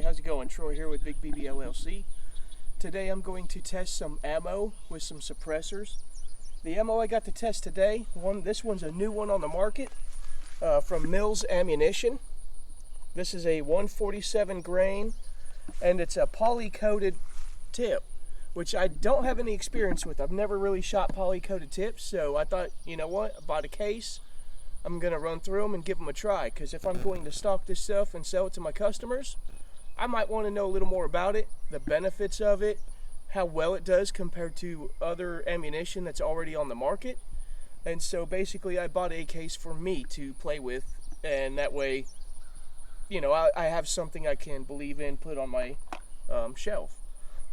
how's it going? Troy here with Big BB LLC. Today I'm going to test some ammo with some suppressors. The ammo I got to test today, this one's a new one on the market from Mills Ammunition. This is a 147 grain and it's a poly-coated tip, which I don't have any experience with. I've never really shot poly-coated tips, so I thought, you know what, I bought a case. I'm going to run through them and give them a try, because if I'm going to stock this stuff and sell it to my customers, I might want to know a little more about it, the benefits of it, how well it does compared to other ammunition that's already on the market. And so basically I bought a case for me to play with, and that way, you know, I have something I can believe in, put on my shelf.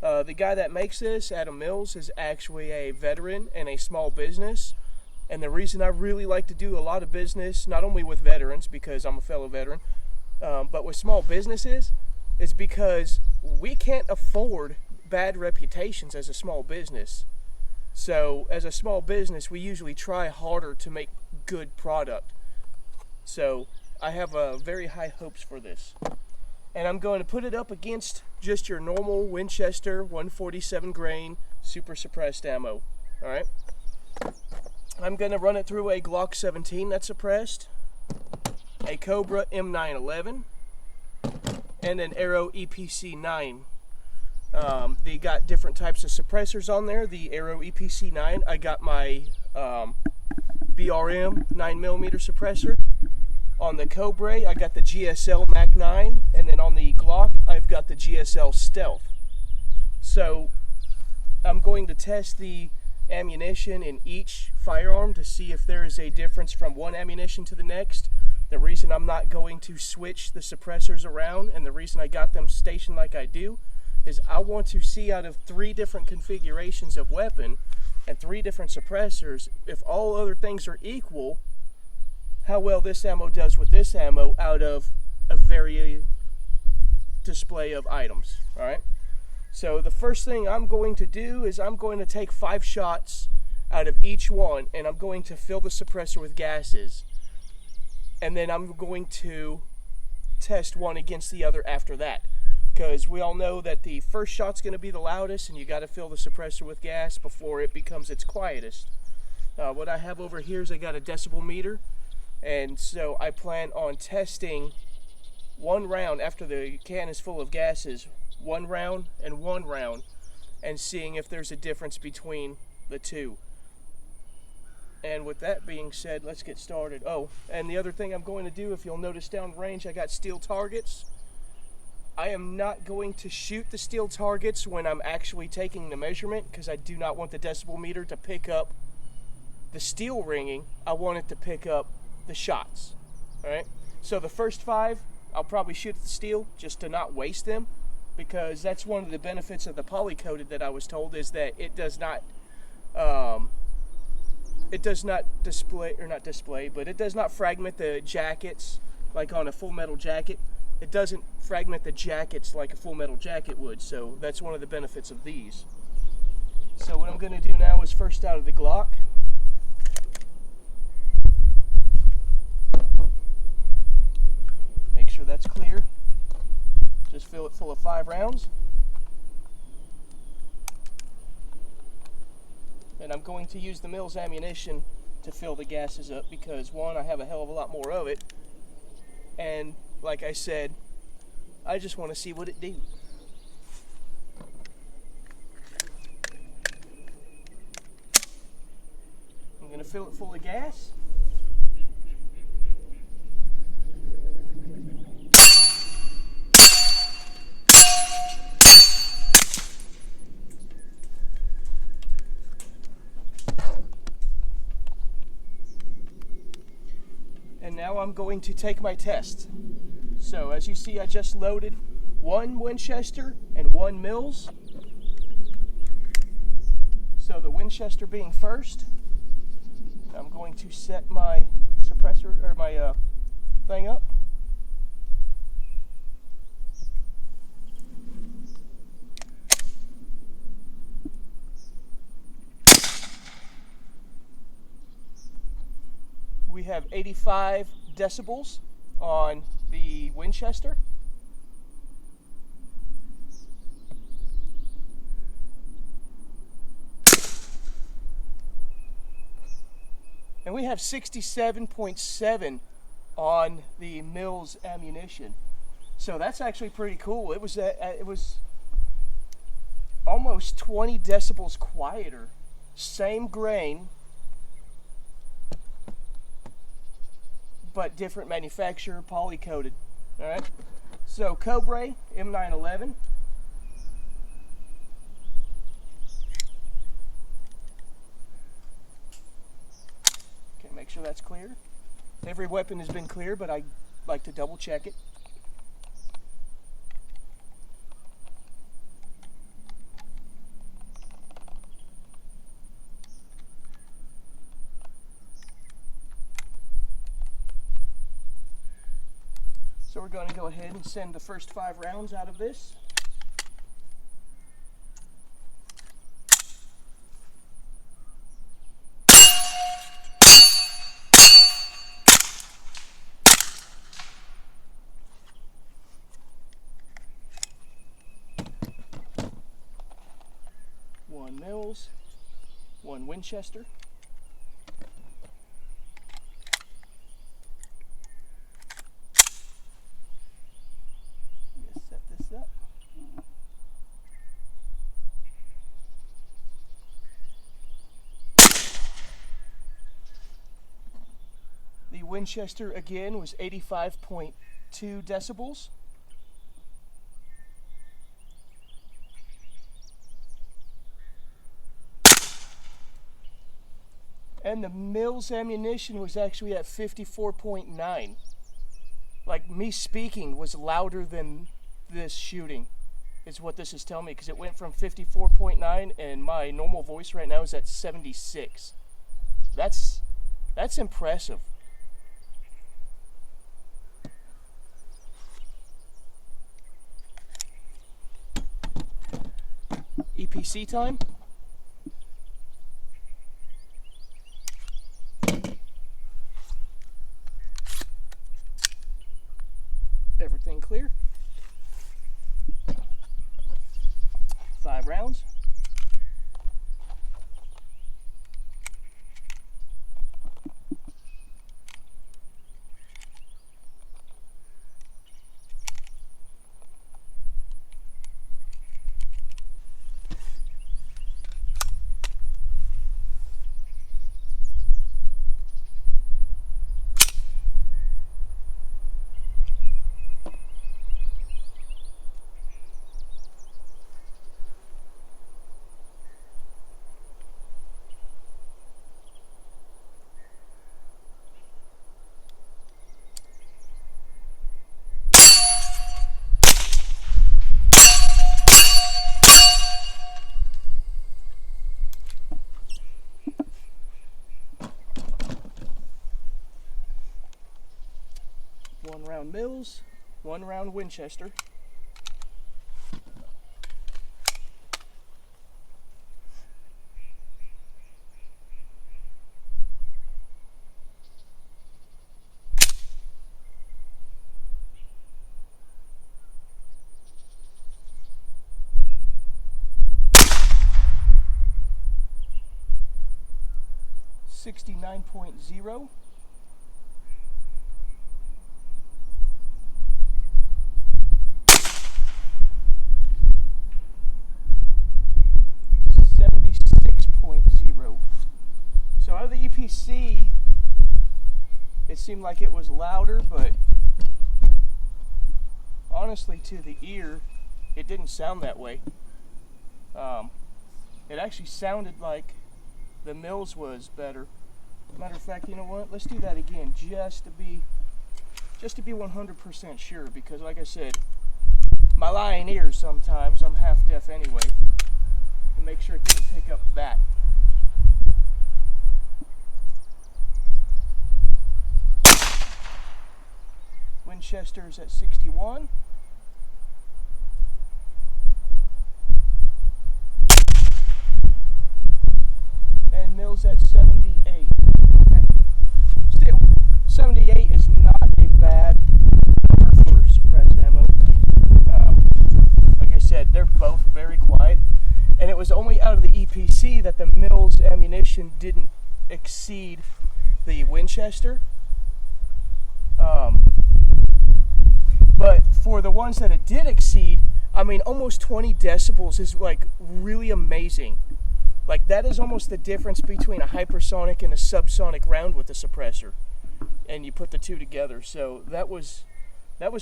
The guy that makes this, Adam Mills, is actually a veteran and a small business. And the reason I really like to do a lot of business, not only with veterans, because I'm a fellow veteran, but with small businesses, is because we can't afford bad reputations as a small business. So as a small business, we usually try harder to make good product. So I have very high hopes for this. And I'm going to put it up against just your normal Winchester 147 grain super suppressed ammo. All right. I'm going to run it through a Glock 17 that's suppressed, a Cobra M911, and an Arrow EPC 9. They got different types of suppressors on there. The Arrow EPC 9, I got my BRM 9mm suppressor. On the Cobra, I got the GSL Mac 9, and then on the Glock, I've got the GSL Stealth. So I'm going to test the ammunition in each firearm to see if there is a difference from one ammunition to the next. The reason I'm not going to switch the suppressors around, and the reason I got them stationed like I do, is I want to see out of 3 different configurations of weapon and 3 different suppressors, if all other things are equal, how well this ammo does with this ammo out of a varied display of items. All right. So the first thing I'm going to do is I'm going to take 5 shots out of each one, and I'm going to fill the suppressor with gases. And then I'm going to test one against the other after that. Because we all know that the first shot's going to be the loudest, and you got to fill the suppressor with gas before it becomes its quietest. What I have over here is I got a decibel meter, and so I plan on testing 1 round after the can is full of gases, 1 round and 1 round, and seeing if there's a difference between the two. And with that being said, let's get started. Oh, and the other thing I'm going to do, if you'll notice down range, I got steel targets. I am not going to shoot the steel targets when I'm actually taking the measurement, because I do not want the decibel meter to pick up the steel ringing. I want it to pick up the shots. All right. So the first 5, I'll probably shoot the steel just to not waste them, because that's one of the benefits of the poly-coated that I was told, is that it does not fragment the jackets like on a full metal jacket. It doesn't fragment the jackets like a full metal jacket would, so that's one of the benefits of these. So what I'm going to do now is first out of the Glock. Make sure that's clear. Just fill it full of 5 rounds. And I'm going to use the Mills ammunition to fill the gases up, because 1, I have a hell of a lot more of it, and like I said, I just want to see what it do. I'm going to fill it full of gas. And now I'm going to take my test. So as you see, I just loaded 1 Winchester and 1 Mills. So the Winchester being first, I'm going to set my suppressor, or my thing up. We have 85 decibels on the Winchester. And we have 67.7 on the Mills ammunition. So that's actually pretty cool. It was almost 20 decibels quieter. Same grain, but different manufacturer, poly-coated. All right. So Cobra M911. Okay, make sure that's clear. Every weapon has been clear, but I like to double check it. So we're going to go ahead and send the first 5 rounds out of this. One Mills, one Winchester. Set this up. The Winchester again was 85.2 decibels. And the Mills ammunition was actually at 54.9. Like, me speaking was louder than this shooting, is what this is telling me, because it went from 54.9 and my normal voice right now is at 76. That's impressive. EPC time. Everything clear. 5 rounds. One round Mills, 1 round Winchester. .0. 76.0. So out of the EPC, it seemed like it was louder, but honestly, to the ear, it didn't sound that way. It actually sounded like the Mills was better. Matter of fact, you know what? Let's do that again, just to be 100% sure, because like I said, my lying ears sometimes, I'm half deaf anyway, and make sure it didn't pick up that. Winchester's at 61. And Mills at 78. Okay. Still, 78 is not a bad number for suppressed ammo. Like I said, they're both very quiet. And it was only out of the EPC that the Mills ammunition didn't exceed the Winchester. But for the ones that it did exceed, I mean, almost 20 decibels is like really amazing. Like, that is almost the difference between a hypersonic and a subsonic round with the suppressor, and you put the two together. So that was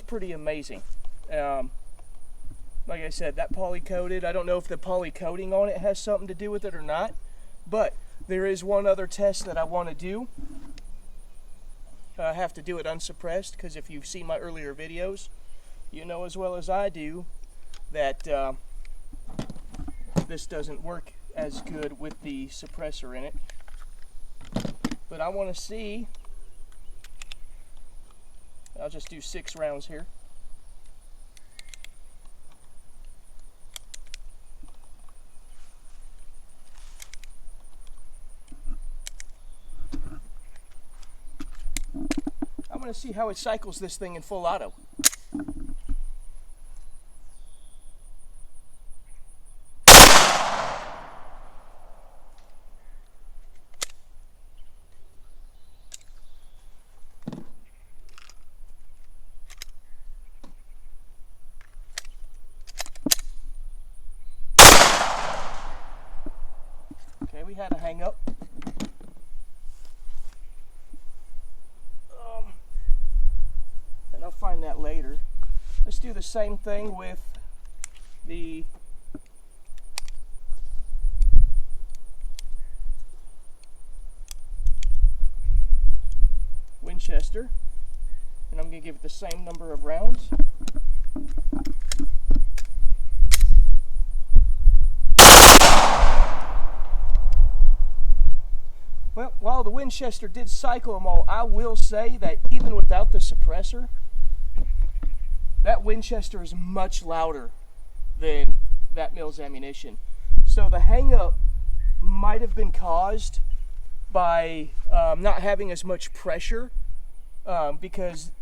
pretty amazing. Like I said, that poly-coated, I don't know if the poly-coating on it has something to do with it or not, but there is one other test that I want to do. I have to do it unsuppressed, because if you've seen my earlier videos, you know as well as I do that this doesn't work as good with the suppressor in it. But I want to see, I'll just do 6 rounds here. I'm going to see how it cycles this thing in full auto. Okay, we had a hang up. And I'll find that later. Let's do the same thing with the Winchester, and I'm going to give it the same number of rounds. Well, while the Winchester did cycle them all, I will say that even without the suppressor, that Winchester is much louder than that Mills ammunition. So the hang-up might have been caused by not having as much pressure, because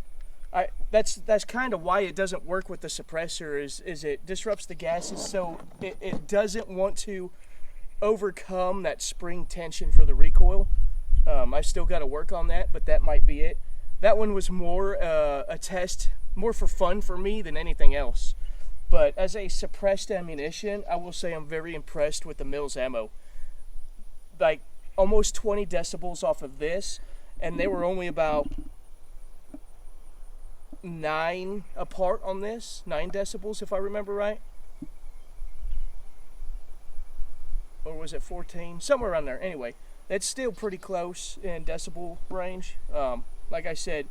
that's kind of why it doesn't work with the suppressor, is it disrupts the gases, so it doesn't want to overcome that spring tension for the recoil. I still got to work on that, but that might be it. That one was more a test, more for fun for me than anything else. But as a suppressed ammunition, I will say I'm very impressed with the Mills ammo. Like, almost 20 decibels off of this, and they were only about 9 apart on this, 9 decibels if I remember right. Or was it 14? Somewhere around there. Anyway, it's still pretty close in decibel range. Like I said,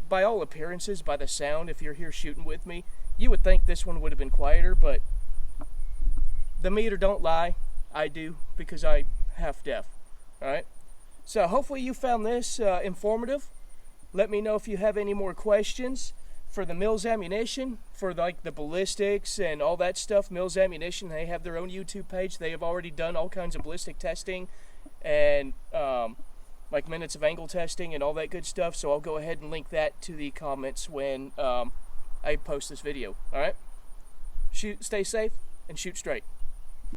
by all appearances, by the sound, if you're here shooting with me, you would think this one would have been quieter, but the meter don't lie. I do, because I'm half deaf. Alright? So hopefully you found this informative. Let me know if you have any more questions. For the Mills ammunition, for like the ballistics and all that stuff, Mills ammunition, they have their own YouTube page. They have already done all kinds of ballistic testing and like minutes of angle testing and all that good stuff. So I'll go ahead and link that to the comments when I post this video. All right? Stay safe and shoot straight.